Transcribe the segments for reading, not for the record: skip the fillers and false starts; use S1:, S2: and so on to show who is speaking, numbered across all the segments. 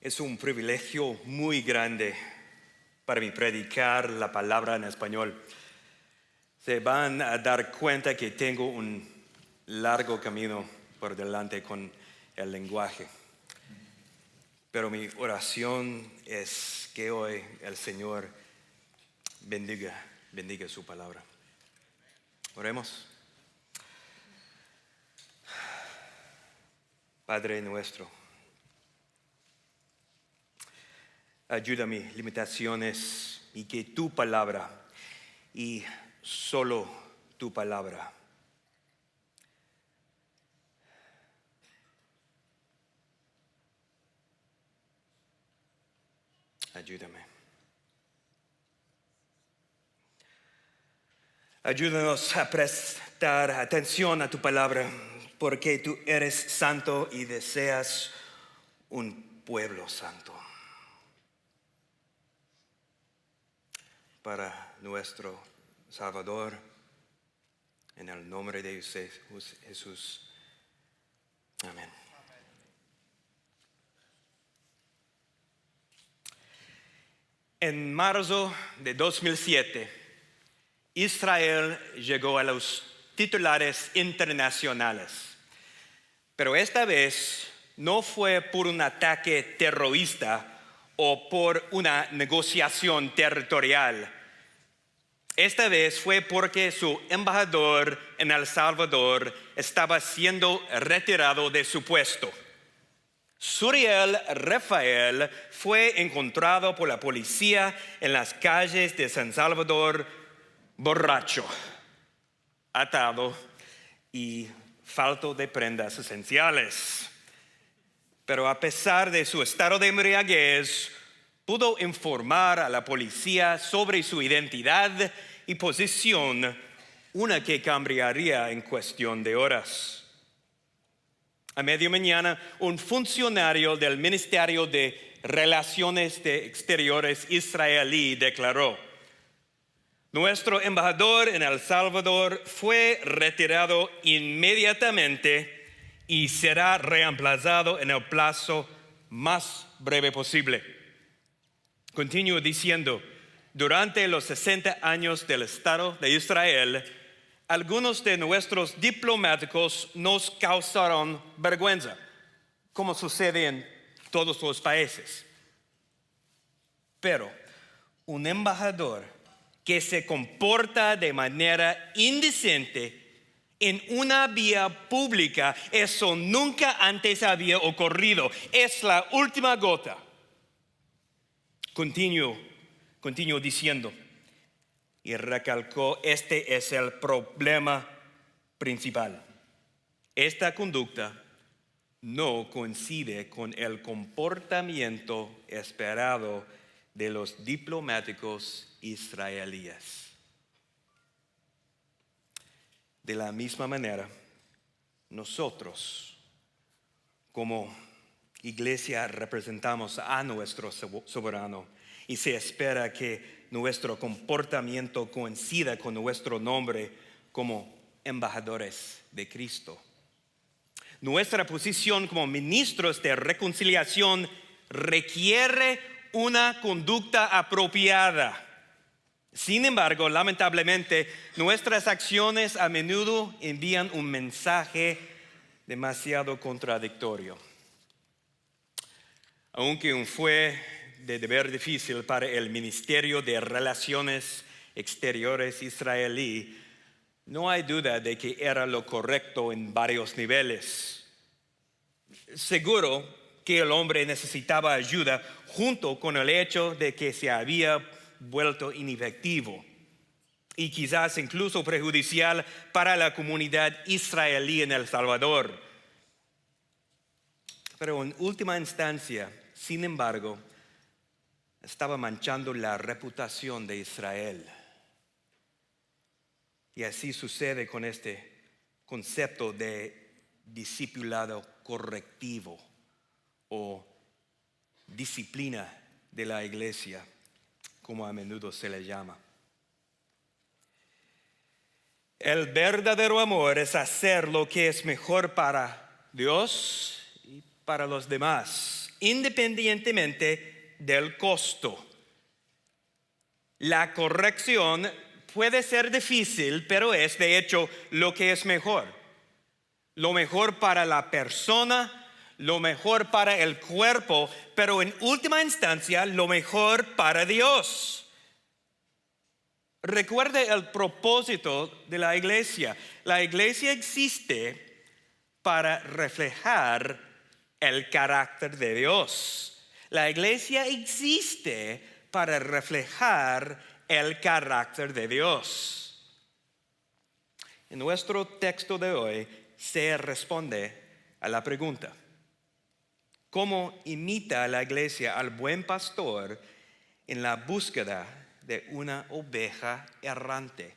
S1: Es un privilegio muy grande para mí predicar la palabra en español. Se van a dar cuenta que tengo un largo camino por delante con el lenguaje. Pero mi oración es que hoy el Señor bendiga su palabra. Oremos. Padre nuestro, ayuda a mis limitaciones y que tu palabra y solo tu palabra ayúdame. Ayúdanos a prestar atención a tu palabra, porque tú eres santo y deseas un pueblo santo. Para nuestro Salvador, en el nombre de Jesús. Amén. En marzo de 2007, Israel llegó a los titulares internacionales. Pero esta vez no fue por un ataque terrorista o por una negociación territorial. Esta vez fue porque su embajador en El Salvador estaba siendo retirado de su puesto. Suriel Rafael fue encontrado por la policía en las calles de San Salvador borracho, atado y falto de prendas esenciales. Pero a pesar de su estado de embriaguez, pudo informar a la policía sobre su identidad y posición, una que cambiaría en cuestión de horas. A media mañana, un funcionario del Ministerio de Relaciones Exteriores israelí declaró: nuestro embajador en El Salvador fue retirado inmediatamente y será reemplazado en el plazo más breve posible. Continúo diciendo: durante los 60 años del Estado de Israel, algunos de nuestros diplomáticos nos causaron vergüenza, como sucede en todos los países. Pero un embajador que se comporta de manera indecente en una vía pública, eso nunca antes había ocurrido. Es la última gota. Continuó diciendo y recalcó: este es el problema principal. Esta conducta no coincide con el comportamiento esperado de los diplomáticos israelíes. De la misma manera, nosotros como iglesia representamos a nuestro soberano y se espera que nuestro comportamiento coincida con nuestro nombre como embajadores de Cristo. Nuestra posición como ministros de reconciliación requiere una conducta apropiada. Sin embargo, lamentablemente, nuestras acciones a menudo envían un mensaje demasiado contradictorio. Aunque fue de deber difícil para el Ministerio de Relaciones Exteriores israelí, no hay duda de que era lo correcto en varios niveles. Seguro que el hombre necesitaba ayuda, junto con el hecho de que se había vuelto inefectivo y quizás incluso perjudicial para la comunidad israelí en El Salvador. Pero en última instancia, sin embargo, estaba manchando la reputación de Israel. Y así sucede con este concepto de discipulado correctivo o disciplina de la iglesia, como a menudo se le llama. El verdadero amor es hacer lo que es mejor para Dios y para los demás. independientemente del costo. La corrección puede ser difícil, pero es de hecho lo que es mejor. Lo mejor para la persona, lo mejor para el cuerpo, pero en última instancia lo mejor para Dios. Recuerde el propósito de la iglesia. La iglesia existe para reflejar el carácter de Dios. La iglesia existe para reflejar el carácter de Dios. En nuestro texto de hoy se responde a la pregunta: ¿cómo imita la iglesia al buen pastor en la búsqueda de una oveja errante?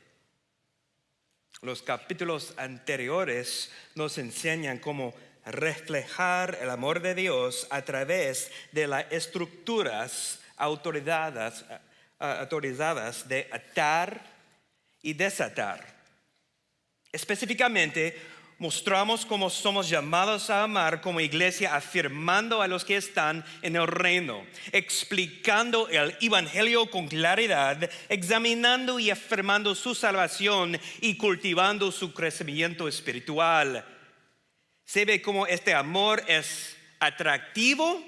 S1: Los capítulos anteriores nos enseñan cómo reflejar el amor de Dios a través de las estructuras autorizadas de atar y desatar. Específicamente, mostramos cómo somos llamados a amar como iglesia, afirmando a los que están en el reino, explicando el evangelio con claridad, examinando y afirmando su salvación y cultivando su crecimiento espiritual. Se ve cómo este amor es atractivo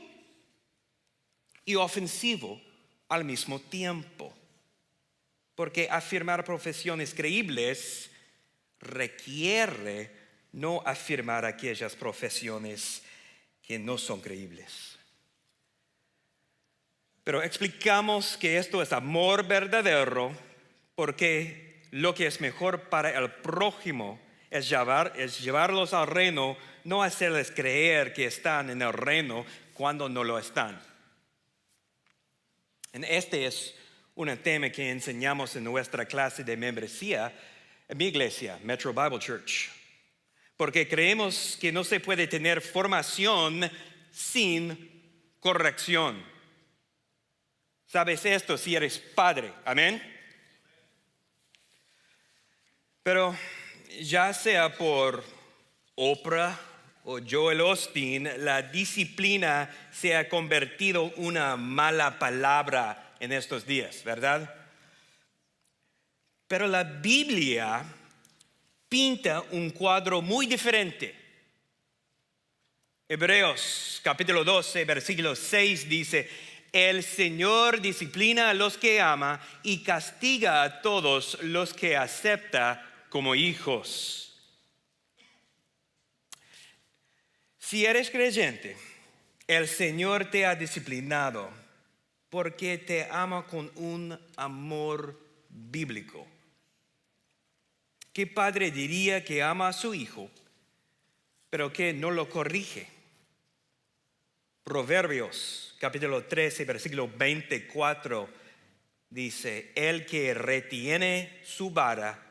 S1: y ofensivo al mismo tiempo, porque afirmar profesiones creíbles requiere no afirmar aquellas profesiones que no son creíbles. Pero explicamos que esto es amor verdadero porque lo que es mejor para el prójimo es llevarlos al reino, no hacerles creer que están en el reino cuando no lo están. Este es un tema que enseñamos en nuestra clase de membresía en mi iglesia, Metro Bible Church, porque creemos que no se puede tener formación sin corrección. ¿Sabes esto si eres padre? Amén. Pero ya sea por Oprah o Joel Osteen, la disciplina se ha convertido en una mala palabra en estos días, ¿verdad? Pero la Biblia pinta un cuadro muy diferente. Hebreos capítulo 12, versículo 6 dice: el Señor disciplina a los que ama y castiga a todos los que acepta como hijos. Si eres creyente, el Señor te ha disciplinado porque te ama con un amor bíblico. ¿Qué padre diría que ama a su hijo, pero que no lo corrige? Proverbios capítulo 13, versículo 24 dice: el que retiene su vara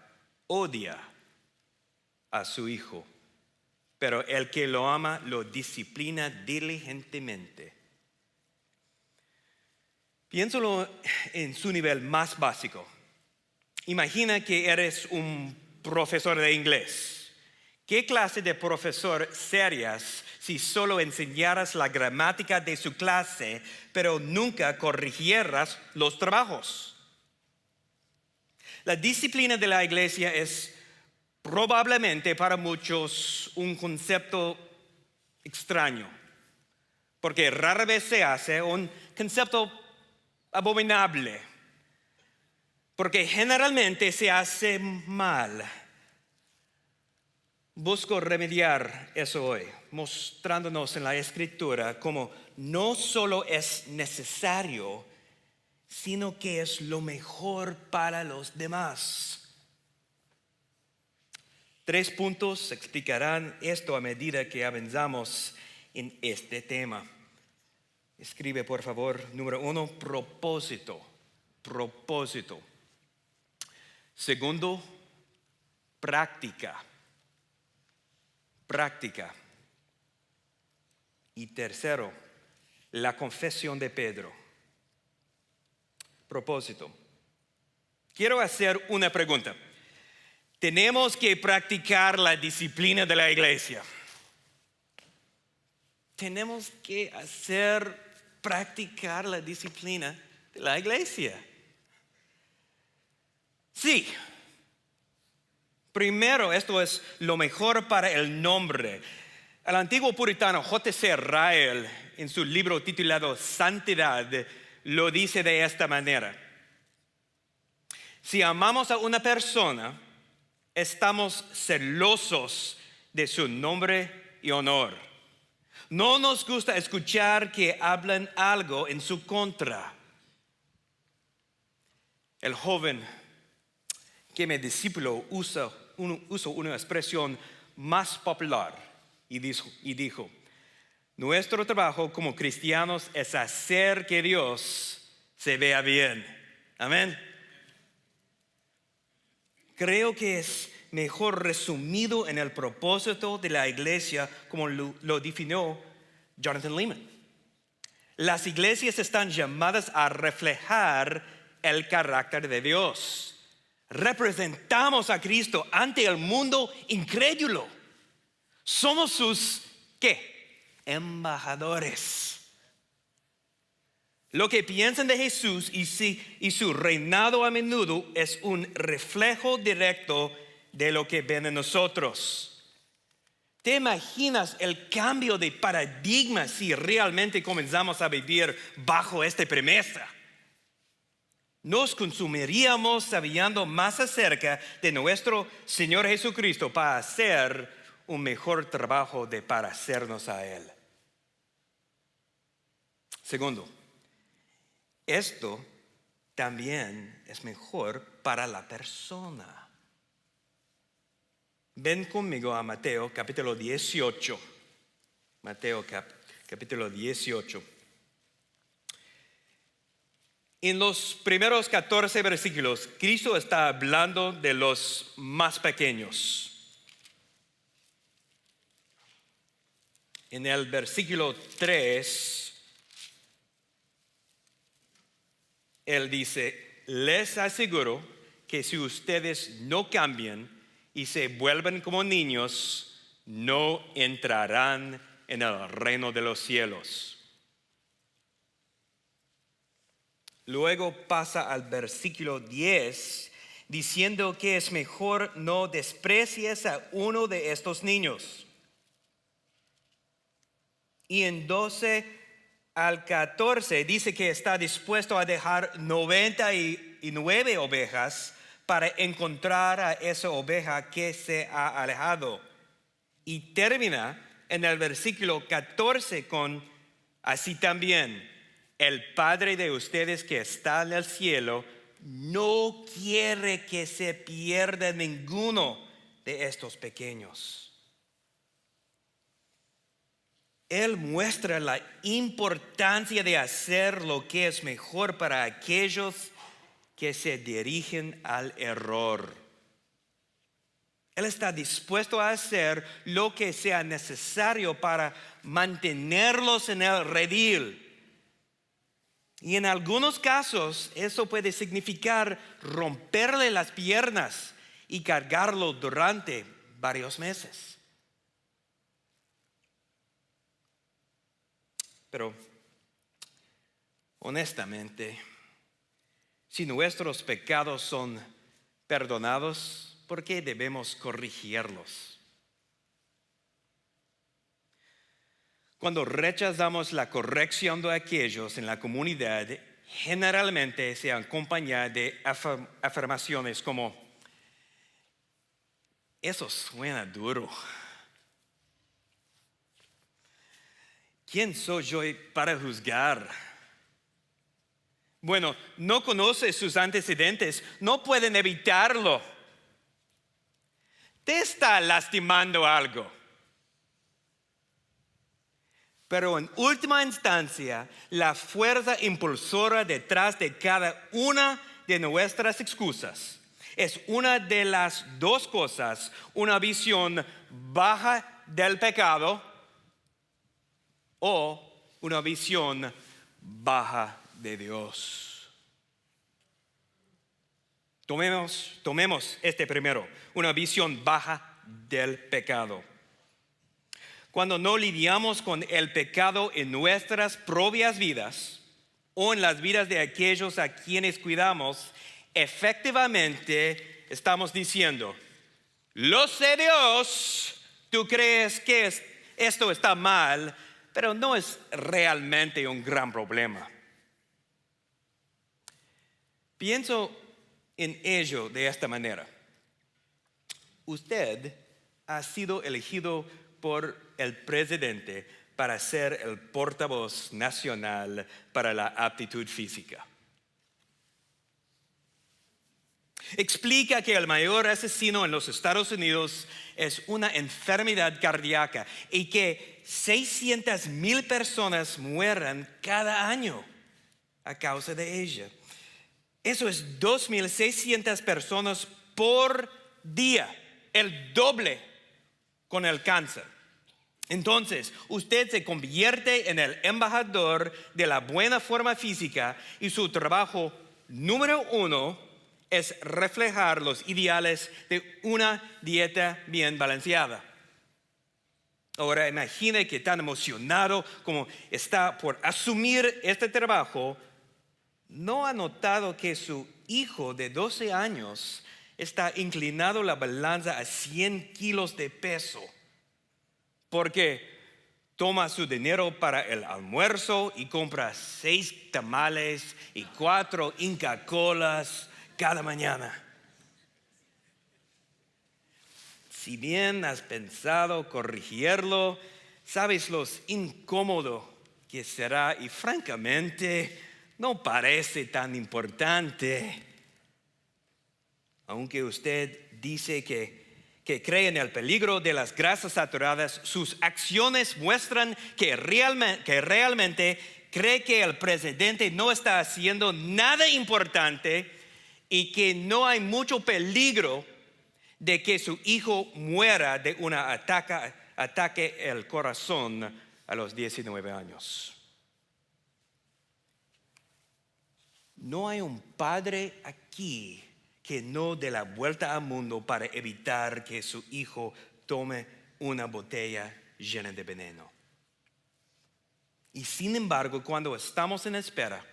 S1: odia a su hijo, pero el que lo ama lo disciplina diligentemente. Piénsalo en su nivel más básico. Imagina que eres un profesor de inglés. ¿Qué clase de profesor serías si solo enseñaras la gramática de su clase, pero nunca corrigieras los trabajos? La disciplina de la iglesia es probablemente para muchos un concepto extraño, porque rara vez se hace un concepto abominable, porque generalmente se hace mal. Busco remediar eso hoy, mostrándonos en la Escritura cómo no solo es necesario, sino que es lo mejor para los demás. 3 puntos explicarán esto a medida que avanzamos en este tema. Escribe, por favor, número 1, propósito. Propósito. Segundo, práctica. Práctica. Y tercero, la confesión de Pedro. Propósito. Quiero hacer una pregunta. ¿Tenemos que practicar la disciplina de la iglesia? tenemos que practicar la disciplina de la iglesia. Sí, primero esto es lo mejor para el nombre. El antiguo puritano J.C. Ryle, en su libro titulado Santidad, lo dice de esta manera: si amamos a una persona, estamos celosos de su nombre y honor. No nos gusta escuchar que hablan algo en su contra. El joven que me discípulo usa una expresión más popular y dijo: nuestro trabajo como cristianos es hacer que Dios se vea bien. Amén. Creo que es mejor resumido en el propósito de la iglesia como lo definió Jonathan Leeman. Las iglesias están llamadas a reflejar el carácter de Dios. Representamos a Cristo ante el mundo incrédulo. Somos sus, ¿qué? Embajadores. Lo que piensan de Jesús y su reinado a menudo es un reflejo directo de lo que ven en nosotros. ¿Te imaginas el cambio de paradigma si realmente comenzamos a vivir bajo esta premisa? Nos consumiríamos sabiendo más acerca de nuestro Señor Jesucristo para hacer un mejor trabajo de parecernos a Él. Segundo, esto también es mejor para la persona. Ven conmigo a Mateo capítulo 18. Mateo capítulo 18. En los primeros 14 versículos, Cristo está hablando de los más pequeños. En el versículo 3, Él dice: les aseguro que si ustedes no cambian y se vuelven como niños, no entrarán en el reino de los cielos. Luego pasa al versículo 10 diciendo que es mejor no desprecies a uno de estos niños. Y en 12 al 14 dice que está dispuesto a dejar 99 ovejas para encontrar a esa oveja que se ha alejado. Y termina en el versículo 14 con: así también el Padre de ustedes que está en el cielo no quiere que se pierda ninguno de estos pequeños. Él muestra la importancia de hacer lo que es mejor para aquellos que se dirigen al error. Él está dispuesto a hacer lo que sea necesario para mantenerlos en el redil. Y en algunos casos eso puede significar romperle las piernas y cargarlo durante varios meses. Pero honestamente, si nuestros pecados son perdonados, ¿por qué debemos corregirlos? Cuando rechazamos la corrección de aquellos en la comunidad, generalmente se acompaña de afirmaciones como: eso suena duro. ¿Quién soy yo para juzgar? Bueno, no conoce sus antecedentes, no pueden evitarlo. Te está lastimando algo. Pero en última instancia, la fuerza impulsora detrás de cada una de nuestras excusas es una de las dos cosas: una visión baja del pecado o una visión baja de Dios. Tomemos este primero, una visión baja del pecado. Cuando no lidiamos con el pecado en nuestras propias vidas o en las vidas de aquellos a quienes cuidamos, efectivamente estamos diciendo: lo sé, Dios, tú crees que esto está mal, pero no es realmente un gran problema. Pienso en ello de esta manera. Usted ha sido elegido por el presidente para ser el portavoz nacional para la aptitud física. Explica que el mayor asesino en los Estados Unidos es una enfermedad cardíaca y que 600,000 personas mueran cada año a causa de ella. Eso es 2,600 personas por día, el doble con el cáncer. Entonces, usted se convierte en el embajador de la buena forma física y su trabajo número 1 es reflejar los ideales de una dieta bien balanceada. Ahora imagine que tan emocionado como está por asumir este trabajo, ¿no ha notado que su hijo de 12 años está inclinado la balanza a 100 kilos de peso? Porque toma su dinero para el almuerzo y compra 6 tamales y 4 Inca Colas cada mañana. Si bien has pensado corregirlo, sabes lo incómodo que será y francamente no parece tan importante. Aunque usted dice que cree en el peligro de las grasas saturadas, sus acciones muestran que realmente cree que el presidente no está haciendo nada importante y que no hay mucho peligro de que su hijo muera de un ataque al corazón a los 19 años. No hay un padre aquí que no dé la vuelta al mundo para evitar que su hijo tome una botella llena de veneno. Y sin embargo, cuando estamos en espera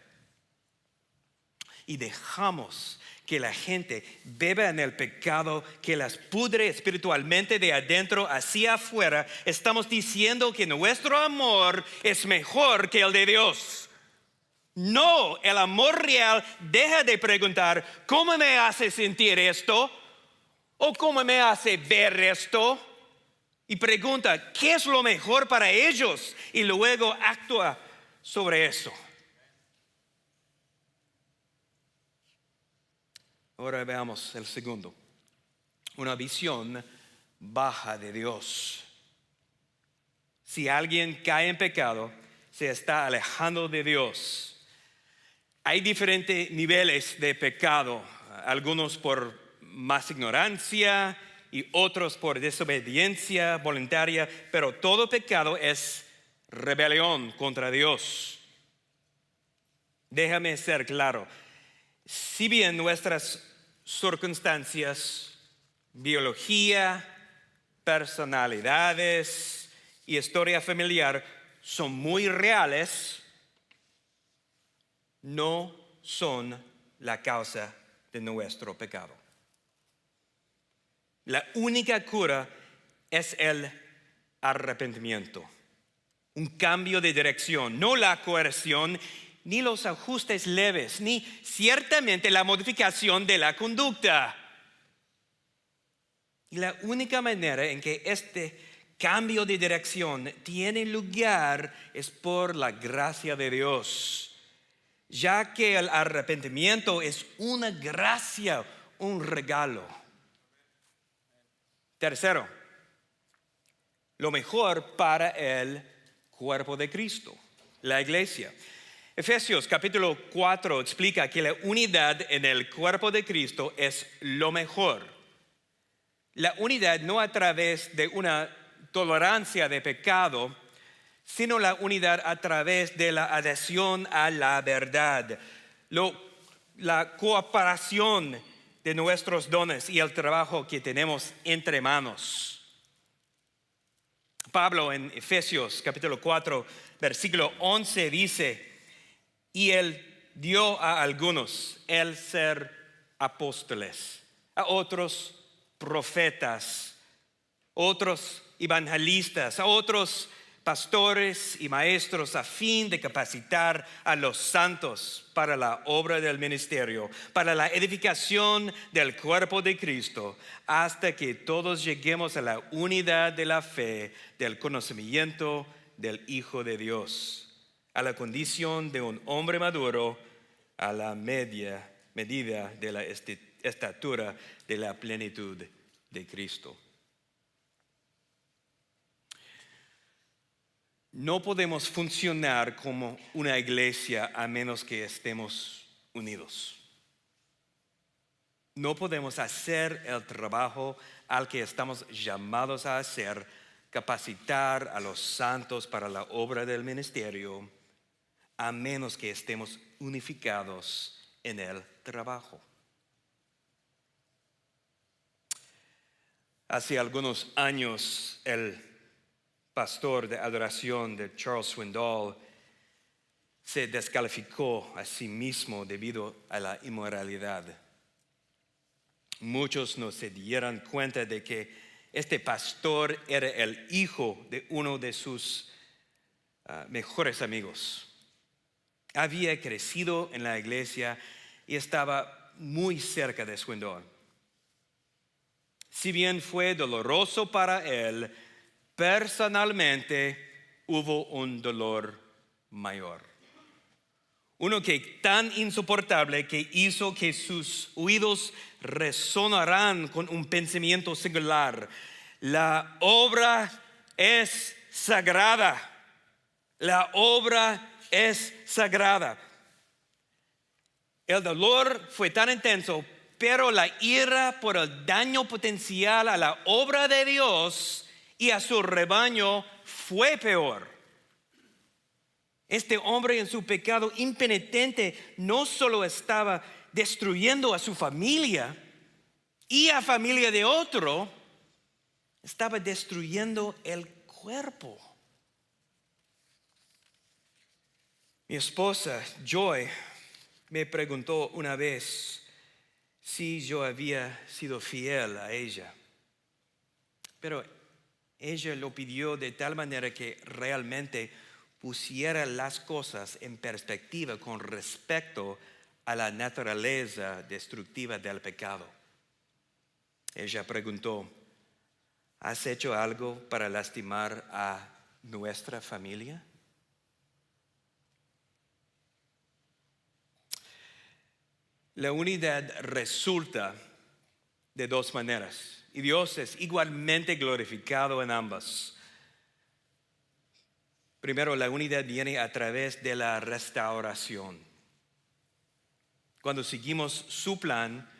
S1: y dejamos que la gente beba en el pecado que las pudre espiritualmente de adentro hacia afuera, estamos diciendo que nuestro amor es mejor que el de Dios. No, el amor real deja de preguntar ¿cómo me hace sentir esto? ¿O cómo me hace ver esto? Y pregunta ¿qué es lo mejor para ellos? Y luego actúa sobre eso. Ahora veamos el segundo. Una visión baja de Dios. Si alguien cae en pecado, se está alejando de Dios. Hay diferentes niveles de pecado, algunos por más ignorancia y otros por desobediencia voluntaria, pero todo pecado es rebelión contra Dios. Déjame ser claro. Si bien nuestras circunstancias, biología, personalidades y historia familiar son muy reales, no son la causa de nuestro pecado. La única cura es el arrepentimiento, un cambio de dirección, no la coerción, ni los ajustes leves, ni ciertamente la modificación de la conducta. Y la única manera en que este cambio de dirección tiene lugar es por la gracia de Dios, ya que el arrepentimiento es una gracia, un regalo. Tercero, lo mejor para el cuerpo de Cristo, la iglesia. Efesios capítulo 4 explica que la unidad en el cuerpo de Cristo es lo mejor. La unidad no a través de una tolerancia de pecado, sino la unidad a través de la adhesión a la verdad, la cooperación de nuestros dones y el trabajo que tenemos entre manos. Pablo en Efesios capítulo 4, versículo 11 dice, y él dio a algunos el ser apóstoles, a otros profetas, otros evangelistas, a otros pastores y maestros, a fin de capacitar a los santos para la obra del ministerio, para la edificación del cuerpo de Cristo, hasta que todos lleguemos a la unidad de la fe, del conocimiento del Hijo de Dios, a la condición de un hombre maduro, a la medida de la estatura de la plenitud de Cristo. No podemos funcionar como una iglesia a menos que estemos unidos. No podemos hacer el trabajo al que estamos llamados a hacer, capacitar a los santos para la obra del ministerio, a menos que estemos unificados en el trabajo. Hace algunos años, el pastor de adoración de Charles Swindoll se descalificó a sí mismo debido a la inmoralidad. Muchos no se dieron cuenta de que este pastor era el hijo de uno de sus mejores amigos. Había crecido en la iglesia y estaba muy cerca de Swindoll. Si bien fue doloroso para él, personalmente hubo un dolor mayor. Uno que tan insoportable que hizo que sus oídos resonaran con un pensamiento singular. La obra es sagrada. La obra es sagrada. El dolor fue tan intenso, pero la ira por el daño potencial a la obra de Dios y a su rebaño fue peor. Este hombre en su pecado impenitente no solo estaba destruyendo a su familia y a familia de otro, estaba destruyendo el cuerpo. Mi esposa Joy me preguntó una vez si yo había sido fiel a ella, pero ella lo pidió de tal manera que realmente pusiera las cosas en perspectiva con respecto a la naturaleza destructiva del pecado. Ella preguntó, ¿has hecho algo para lastimar a nuestra familia? La unidad resulta de dos maneras. Y Dios es igualmente glorificado en ambas. Primero, la unidad viene a través de la restauración. Cuando seguimos su plan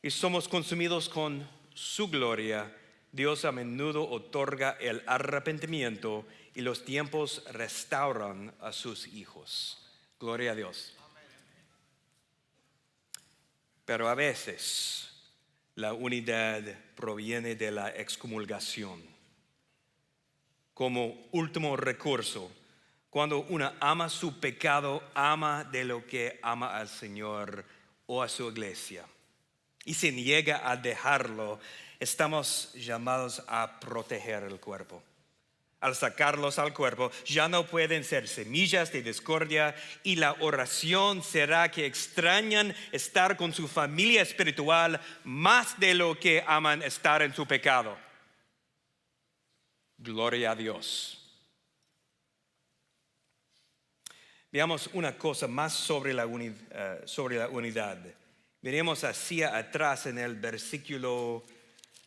S1: y somos consumidos con su gloria, Dios a menudo otorga el arrepentimiento y los tiempos restauran a sus hijos. Gloria a Dios. Pero a veces la unidad proviene de la excomulgación. Como último recurso, cuando uno ama su pecado, ama de lo que ama al Señor o a su iglesia, y se niega a dejarlo, estamos llamados a proteger el cuerpo. Al sacarlos al cuerpo, ya no pueden ser semillas de discordia, y la oración será que extrañan estar con su familia espiritual más de lo que aman estar en su pecado. Gloria a Dios. Veamos una cosa más sobre la unidad. Veremos hacia atrás en el versículo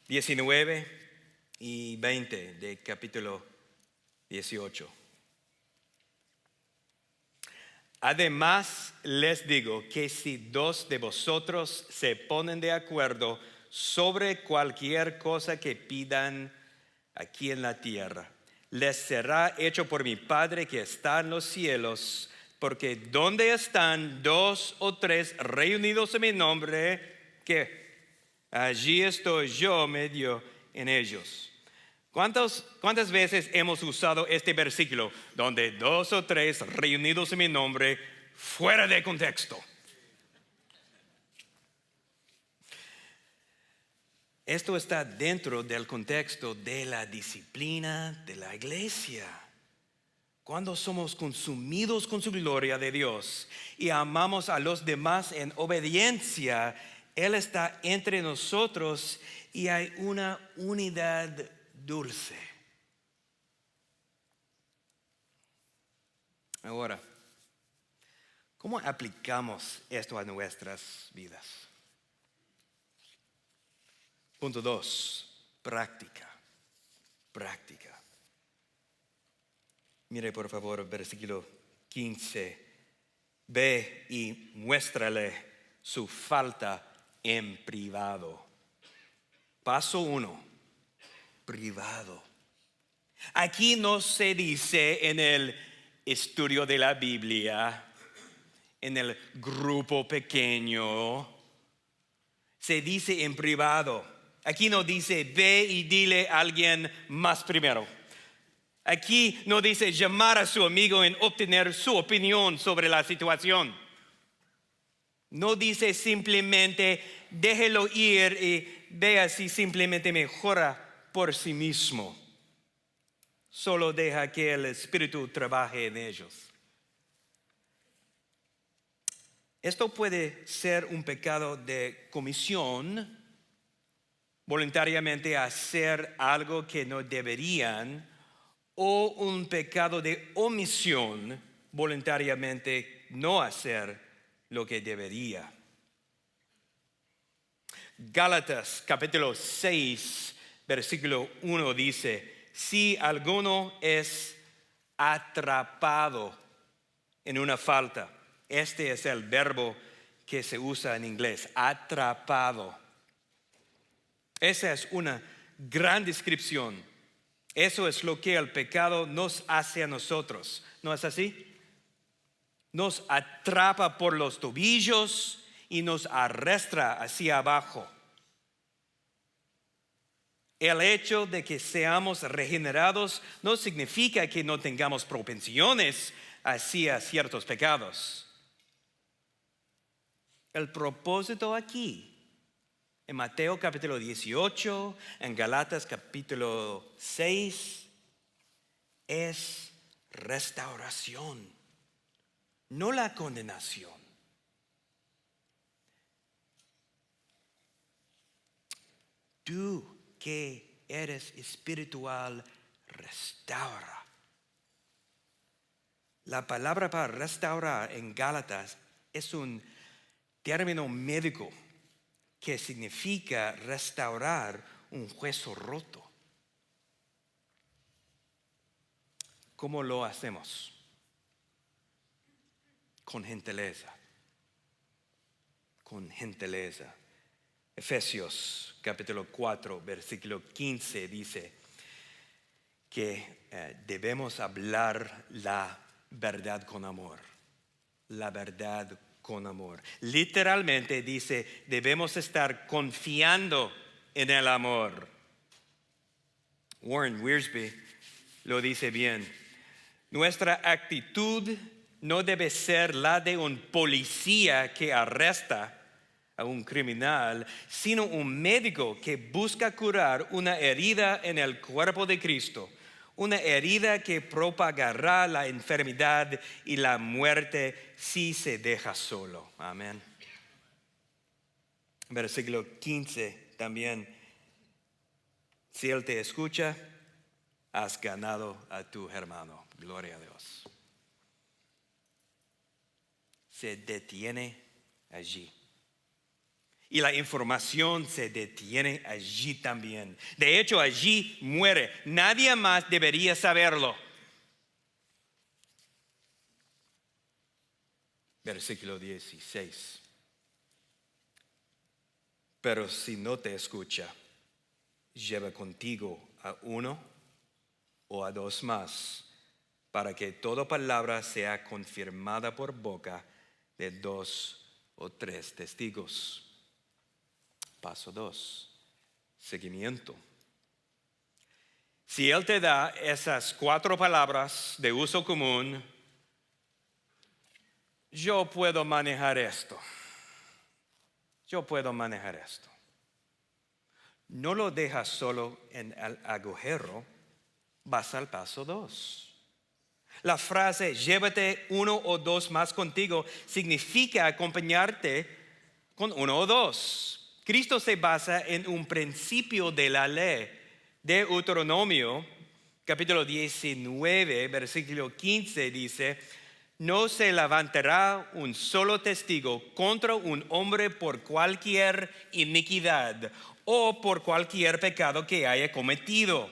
S1: 19 y 20 de capítulo 18. Además les digo que si dos de vosotros se ponen de acuerdo sobre cualquier cosa que pidan aquí en la tierra, les será hecho por mi Padre que está en los cielos, porque donde están dos o tres reunidos en mi nombre, que allí estoy yo medio en ellos. ¿Cuántas veces hemos usado este versículo? Donde 2 o 3 reunidos en mi nombre, fuera de contexto. Esto está dentro del contexto de la disciplina de la iglesia. Cuando somos consumidos con su gloria de Dios y amamos a los demás en obediencia, Él está entre nosotros y hay una unidad dulce. Ahora, ¿cómo aplicamos esto a nuestras vidas? Punto 2, práctica. Mire por favor versículo 15. Ve y muéstrale su falta en privado. Paso 1, privado. Aquí no se dice en el estudio de la Biblia, en el grupo pequeño, se dice en privado. Aquí no dice ve y dile a alguien más primero. Aquí no dice llamar a su amigo en obtener su opinión sobre la situación. No dice simplemente déjelo ir y vea si simplemente mejora por sí mismo. Solo deja que el Espíritu trabaje en ellos. Esto puede ser un pecado de comisión, voluntariamente hacer algo que no deberían, o un pecado de omisión, voluntariamente no hacer lo que debería. Gálatas capítulo 6, versículo 1 dice, si alguno es atrapado en una falta, este es el verbo que se usa en inglés, atrapado. Esa es una gran descripción. Eso es lo que el pecado nos hace a nosotros. ¿No es así? Nos atrapa por los tobillos y nos arrastra hacia abajo. El hecho de que seamos regenerados no significa que no tengamos propensiones hacia ciertos pecados. El propósito aquí, en Mateo capítulo 18, en Galatas capítulo 6, es restauración, no la condenación. Tú que eres espiritual, restaura. La palabra para restaurar en Gálatas es un término médico que significa restaurar un hueso roto. ¿Cómo lo hacemos? Con gentileza. Con gentileza. Efesios capítulo 4, versículo 15 dice que debemos hablar la verdad con amor. La verdad con amor. Literalmente dice, debemos estar confiando en el amor. Warren Wiersbe lo dice bien. Nuestra actitud no debe ser la de un policía que arresta a un criminal, sino un médico que busca curar una herida en el cuerpo de Cristo, una herida que propagará la enfermedad y la muerte si se deja solo. Amén. Versículo 15 también. Si Él te escucha, has ganado a tu hermano. Gloria a Dios. Se detiene allí. Y la información se detiene allí también. De hecho, allí muere. Nadie más debería saberlo. Versículo 16. Pero si no te escucha, lleva contigo a uno o a dos más, para que toda palabra sea confirmada por boca de 2 o 3 testigos. Paso 2, seguimiento. Si Él te da esas 4 palabras de uso común, yo puedo manejar esto. Yo puedo manejar esto. No lo dejas solo en el agujero, vas al paso 2. La frase llévate 1 o 2 más contigo significa acompañarte con 1 o 2. Cristo se basa en un principio de la ley. Deuteronomio, capítulo 19, versículo 15 dice: no se levantará un solo testigo contra un hombre por cualquier iniquidad o por cualquier pecado que haya cometido.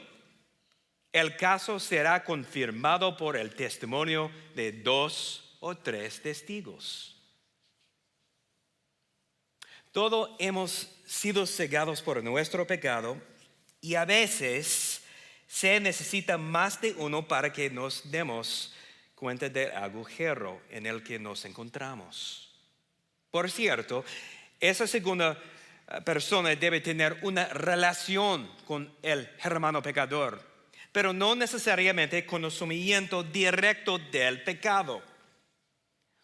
S1: El caso será confirmado por el testimonio de 2 o 3 testigos. Todos hemos sido cegados por nuestro pecado y a veces se necesita más de uno para que nos demos cuenta del agujero en el que nos encontramos. Por cierto, esa segunda persona debe tener una relación con el hermano pecador, pero no necesariamente conocimiento directo del pecado.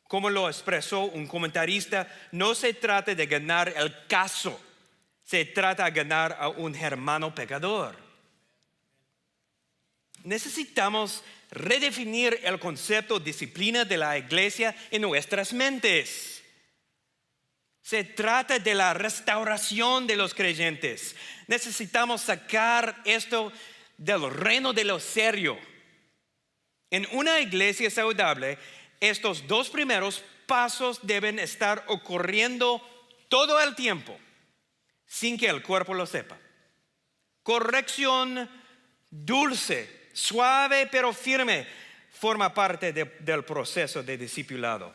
S1: Como lo expresó un comentarista, no se trata de ganar el caso, se trata de ganar a un hermano pecador. Necesitamos redefinir el concepto de disciplina de la iglesia en nuestras mentes. Se trata de la restauración de los creyentes. Necesitamos sacar esto del reino de lo serio. En una iglesia saludable, estos 2 primeros pasos deben estar ocurriendo todo el tiempo, sin que el cuerpo lo sepa. Corrección dulce, suave pero firme, forma parte del proceso de discipulado.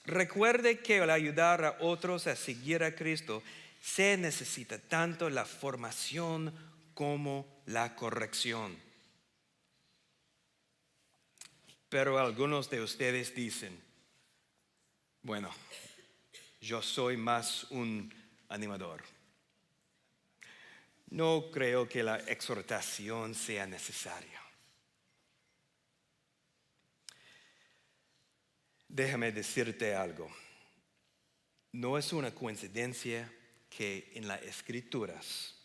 S1: Recuerde que al ayudar a otros a seguir a Cristo, se necesita tanto la formación como la corrección. Pero algunos de ustedes dicen: bueno, yo soy más un animador. No creo que la exhortación sea necesaria. Déjame decirte algo. No es una coincidencia que en las Escrituras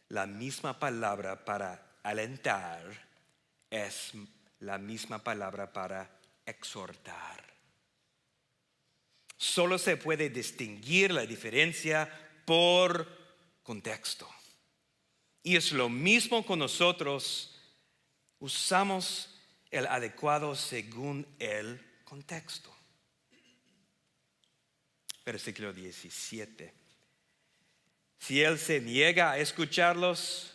S1: la misma palabra para alentar es la misma palabra para exhortar. Solo se puede distinguir la diferencia por contexto. Y es lo mismo con nosotros. Usamos el adecuado según el contexto. Versículo 17. Si él se niega a escucharlos,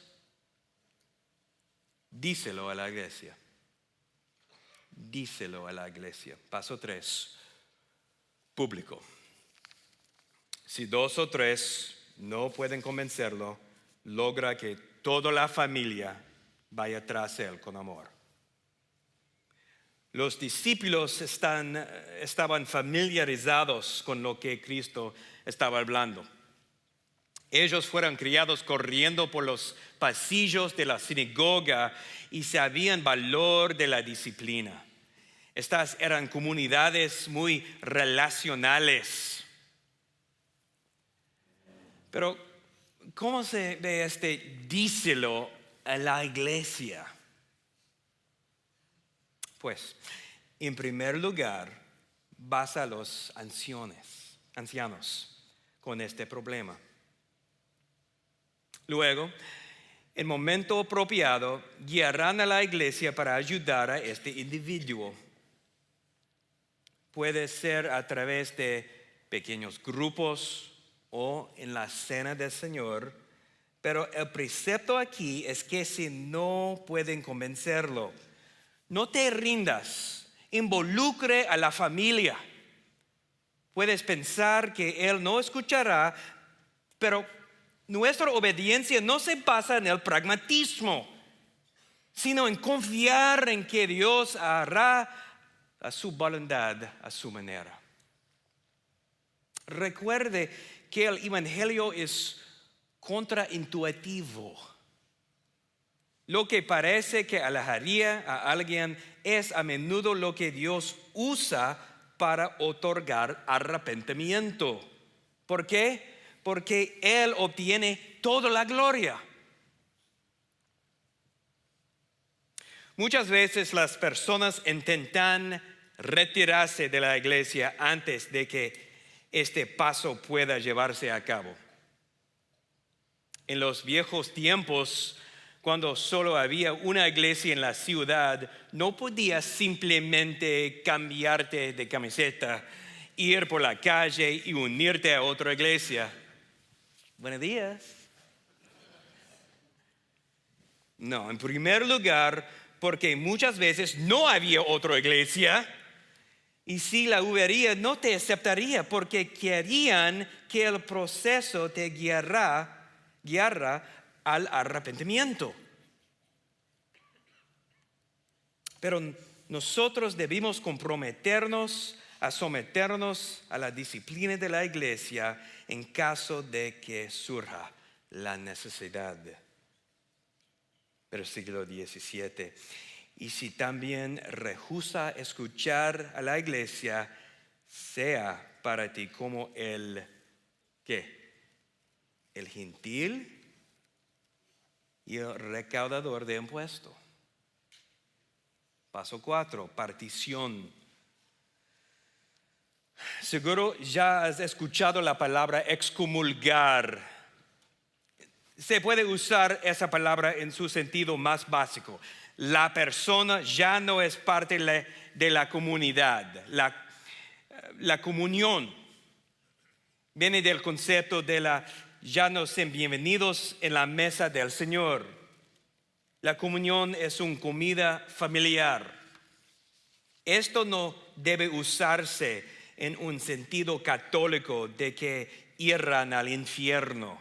S1: díselo a la iglesia. Díselo a la iglesia. Paso 3. Público. Si 2 o 3 no pueden convencerlo, logra que toda la familia vaya tras él con amor. Los discípulos estaban familiarizados con lo que Cristo estaba hablando. Ellos fueron criados corriendo por los pasillos de la sinagoga y sabían valor de la disciplina. Estas eran comunidades muy relacionales. Pero, ¿cómo se ve díselo a la iglesia? Pues, en primer lugar, vas a los ancianos con este problema. Luego, en momento apropiado, guiarán a la iglesia para ayudar a este individuo. Puede ser a través de pequeños grupos o en la cena del Señor, pero el precepto aquí es que si no pueden convencerlo, no te rindas, involucre a la familia. Puedes pensar que Él no escuchará, pero nuestra obediencia no se basa en el pragmatismo, sino en confiar en que Dios hará a su voluntad, a su manera. Recuerde que el evangelio es contraintuitivo. Lo que parece que alejaría a alguien es a menudo lo que Dios usa para otorgar arrepentimiento. ¿Por qué? Porque Él obtiene toda la gloria. Muchas veces las personas intentan retirarse de la iglesia antes de que este paso pueda llevarse a cabo. En los viejos tiempos, cuando solo había una iglesia en la ciudad, no podías simplemente cambiarte de camiseta, ir por la calle y unirte a otra iglesia. Buenos días. No, en primer lugar, porque muchas veces no había otra iglesia, y si la hubiera no te aceptaría porque querían que el proceso te guiara al arrepentimiento. Pero nosotros debemos comprometernos a someternos a la disciplina de la iglesia en caso de que surja la necesidad. Versículo 17. Y si también rehúsa escuchar a la iglesia, sea para ti como el gentil y el recaudador de impuestos. Paso 4, partición. Seguro ya has escuchado la palabra excomulgar. Se puede usar esa palabra en su sentido más básico. La persona ya no es parte de la comunidad. La comunión viene del concepto de ya no son bienvenidos en la mesa del Señor. La comunión es una comida familiar. Esto no debe usarse en un sentido católico de que irán al infierno.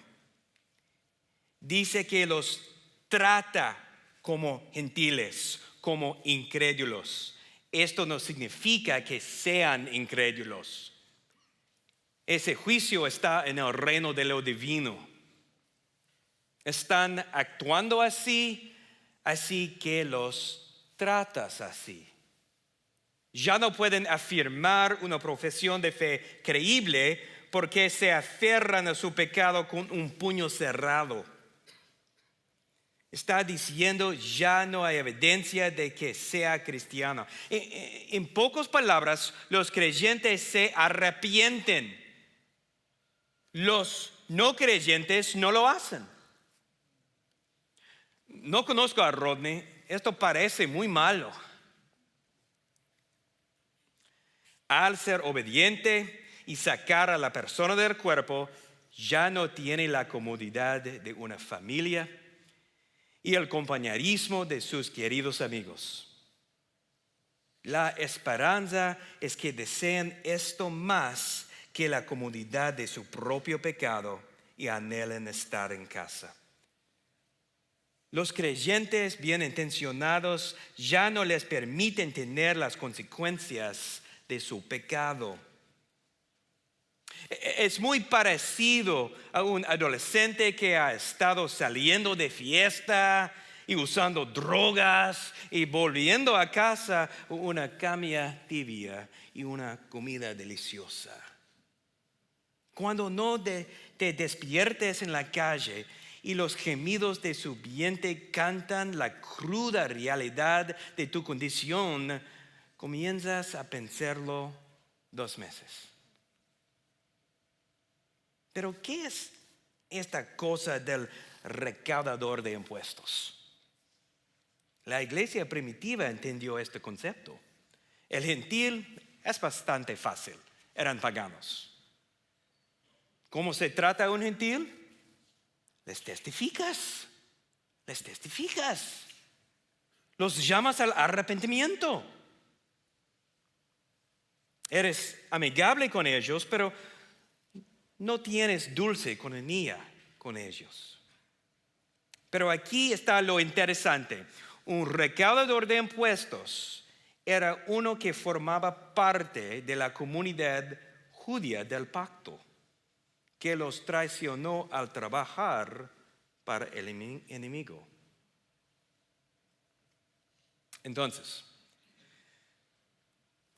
S1: Dice que los trata como gentiles, como incrédulos. Esto no significa que sean incrédulos. Ese juicio está en el reino de lo divino. Están actuando así que los tratas así. Ya no pueden afirmar una profesión de fe creíble porque se aferran a su pecado con un puño cerrado. Está diciendo ya no hay evidencia de que sea cristiano. En pocas palabras, los creyentes se arrepienten. Los no creyentes no lo hacen. No conozco a Rodney. Esto parece muy malo. Al ser obediente y sacar a la persona del cuerpo, ya no tiene la comodidad de una familia y el compañerismo de sus queridos amigos. La esperanza es que desean esto más que la comodidad de su propio pecado y anhelan estar en casa. Los creyentes bien intencionados ya no les permiten tener las consecuencias de su pecado. Es muy parecido a un adolescente que ha estado saliendo de fiesta y usando drogas y volviendo a casa una cama tibia y una comida deliciosa. Cuando no te despiertes en la calle y los gemidos de su vientre cantan la cruda realidad de tu condición, comienzas a pensarlo 2 meses. Pero ¿qué es esta cosa del recaudador de impuestos? La iglesia primitiva entendió este concepto. El gentil es bastante fácil, eran paganos. ¿Cómo se trata a un gentil? Les testificas. Los llamas al arrepentimiento. Eres amigable con ellos, pero no tienes dulce comunión con ellos. Pero aquí está lo interesante. Un recaudador de impuestos era uno que formaba parte de la comunidad judía del pacto, que los traicionó al trabajar para el enemigo. Entonces,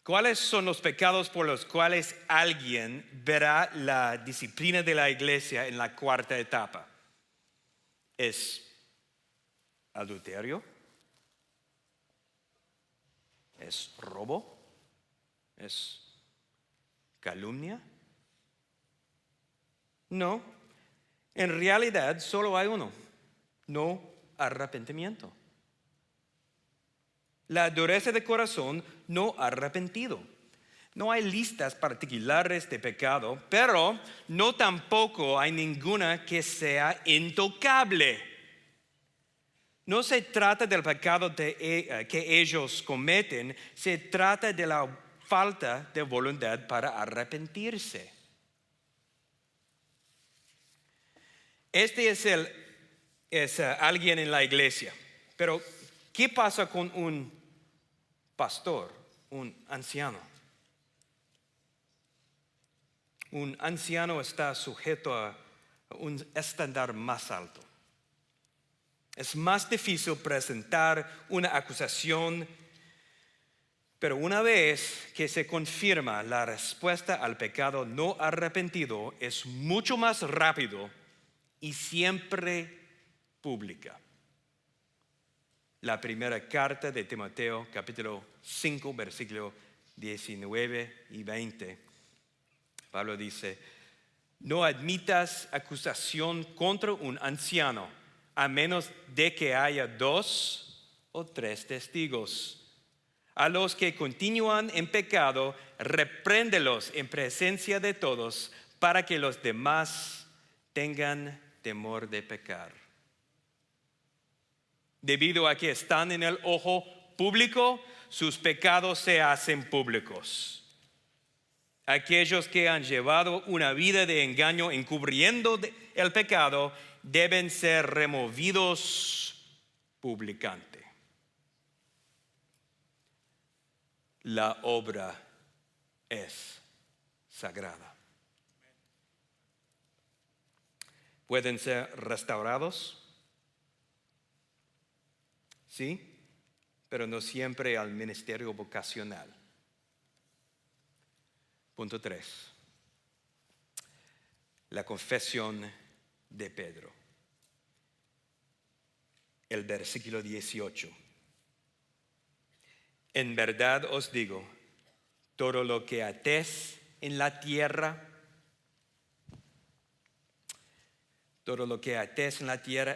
S1: ¿cuáles son los pecados por los cuales alguien verá la disciplina de la iglesia en la cuarta etapa? ¿Es adulterio? ¿Es robo? ¿Es calumnia? No, en realidad solo hay uno: no arrepentimiento. La dureza de corazón no arrepentido. No hay listas particulares de pecado, pero no tampoco hay ninguna que sea intocable. No se trata del pecado que ellos cometen, se trata de la falta de voluntad para arrepentirse. Este es alguien en la iglesia, pero ¿qué pasa con un pastor, un anciano? Un anciano está sujeto a un estándar más alto. Es más difícil presentar una acusación, pero una vez que se confirma la respuesta al pecado no arrepentido, es mucho más rápido y siempre pública. La primera carta de Timoteo, capítulo 5, versículo 19 y 20. Pablo dice: no admitas acusación contra un anciano, a menos de que haya 2 o 3 testigos. A los que continúan en pecado, repréndelos en presencia de todos, para que los demás tengan temor de pecar. Debido a que están en el ojo público, sus pecados se hacen públicos. Aquellos que han llevado una vida de engaño encubriendo el pecado deben ser removidos públicamente. La obra es sagrada. ¿Pueden ser restaurados? Sí, pero no siempre al ministerio vocacional. Punto 3. La confesión de Pedro. El versículo 18. En verdad os digo, todo lo que atéis en la tierra,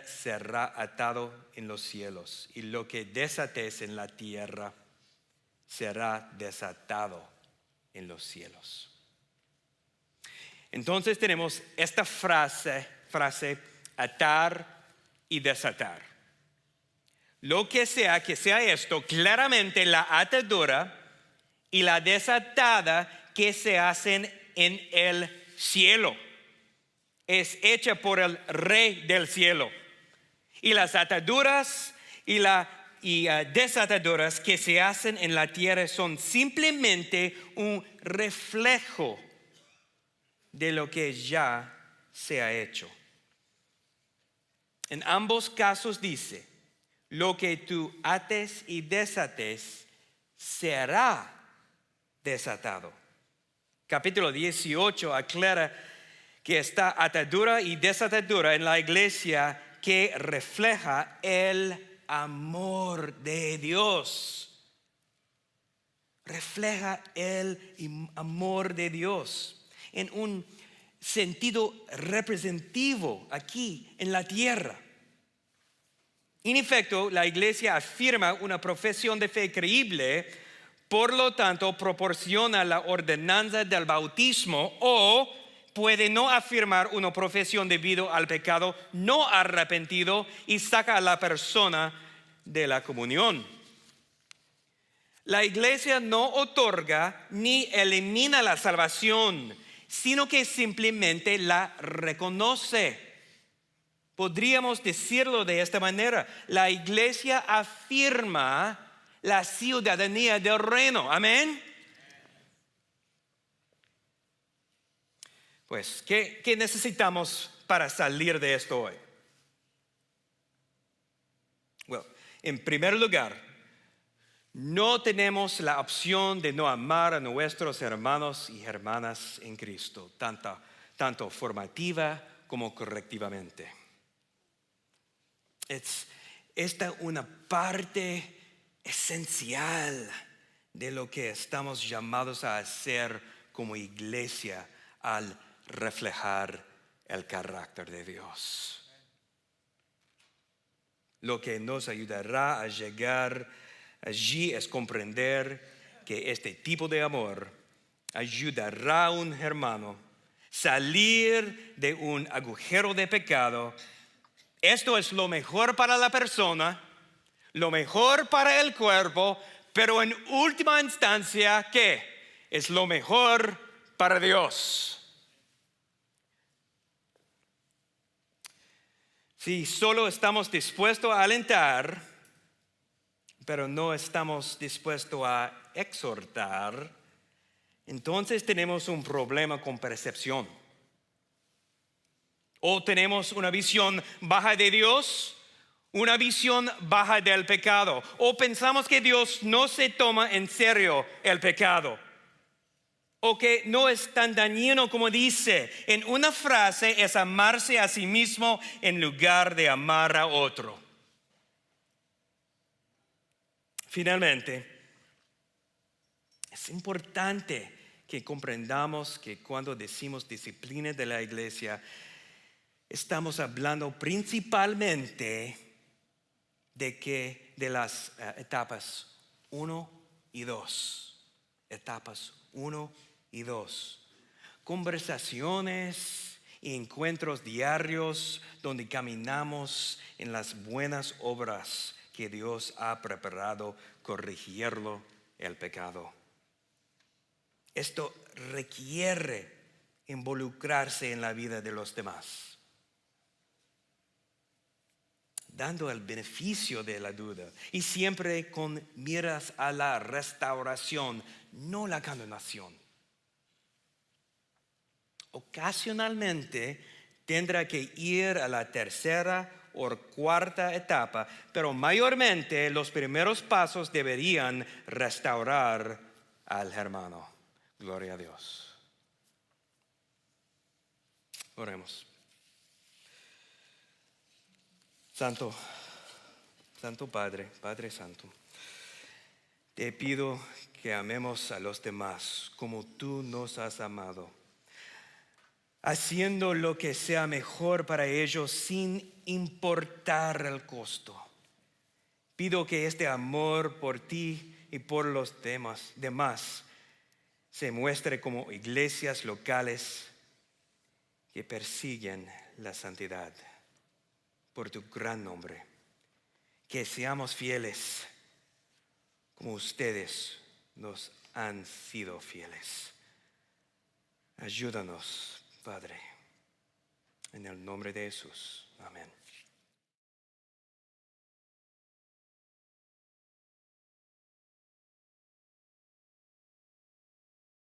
S1: será atado en los cielos, y lo que desatéis en la tierra será desatado en los cielos. Entonces tenemos esta frase atar y desatar. Lo que sea esto, claramente la atadura y la desatada que se hacen en el cielo es hecha por el Rey del cielo. Y las ataduras y desataduras que se hacen en la tierra son simplemente un reflejo de lo que ya se ha hecho. En ambos casos dice: lo que tú ates y desates será desatado. Capítulo 18 aclara que esta atadura y desatadura en la iglesia que refleja el amor de Dios. Refleja el amor de Dios en un sentido representativo aquí en la tierra. En efecto, la iglesia afirma una profesión de fe creíble, por lo tanto proporciona la ordenanza del bautismo, o puede no afirmar una profesión debido al pecado no arrepentido y saca a la persona de la comunión. La iglesia no otorga ni elimina la salvación, sino que simplemente la reconoce. Podríamos decirlo de esta manera: la iglesia afirma la ciudadanía del reino. Amén. Pues, ¿qué necesitamos para salir de esto hoy? Bueno, en primer lugar, No tenemos la opción de no amar a nuestros hermanos y hermanas en Cristo, tanto formativa como correctivamente. Esta es una parte esencial de lo que estamos llamados a hacer como iglesia al reflejar el carácter de Dios. Lo que nos ayudará a llegar allí es comprender que este tipo de amor ayudará a un hermano salir de un agujero de pecado. Esto es lo mejor para la persona, lo mejor para el cuerpo, pero en última instancia, ¿qué? Es lo mejor para Dios. Si solo estamos dispuestos a alentar, pero no estamos dispuestos a exhortar, entonces tenemos un problema con percepción. O tenemos una visión baja de Dios, una visión baja del pecado. O pensamos que Dios no se toma en serio el pecado. O que no es tan dañino como dice. En una frase es amarse a sí mismo en lugar de amar a otro. Finalmente, es importante que comprendamos que cuando decimos disciplina de la iglesia, estamos hablando principalmente de las etapas 1 y 2. Etapas 1 y 2. Conversaciones y encuentros diarios donde caminamos en las buenas obras que Dios ha preparado corrigiendo el pecado. Esto requiere involucrarse en la vida de los demás, dando el beneficio de la duda y siempre con miras a la restauración, no la condenación. Ocasionalmente tendrá que ir a la tercera o cuarta etapa, pero mayormente los primeros pasos deberían restaurar al hermano. Gloria a Dios. Oremos. Santo Padre, Padre Santo, te pido que amemos a los demás como tú nos has amado, haciendo lo que sea mejor para ellos sin importar el costo. Pido que este amor por ti y por los demás se muestre como iglesias locales que persiguen la santidad por tu gran nombre. Que seamos fieles como ustedes nos han sido fieles. Ayúdanos, Padre, en el nombre de Jesús. Amén.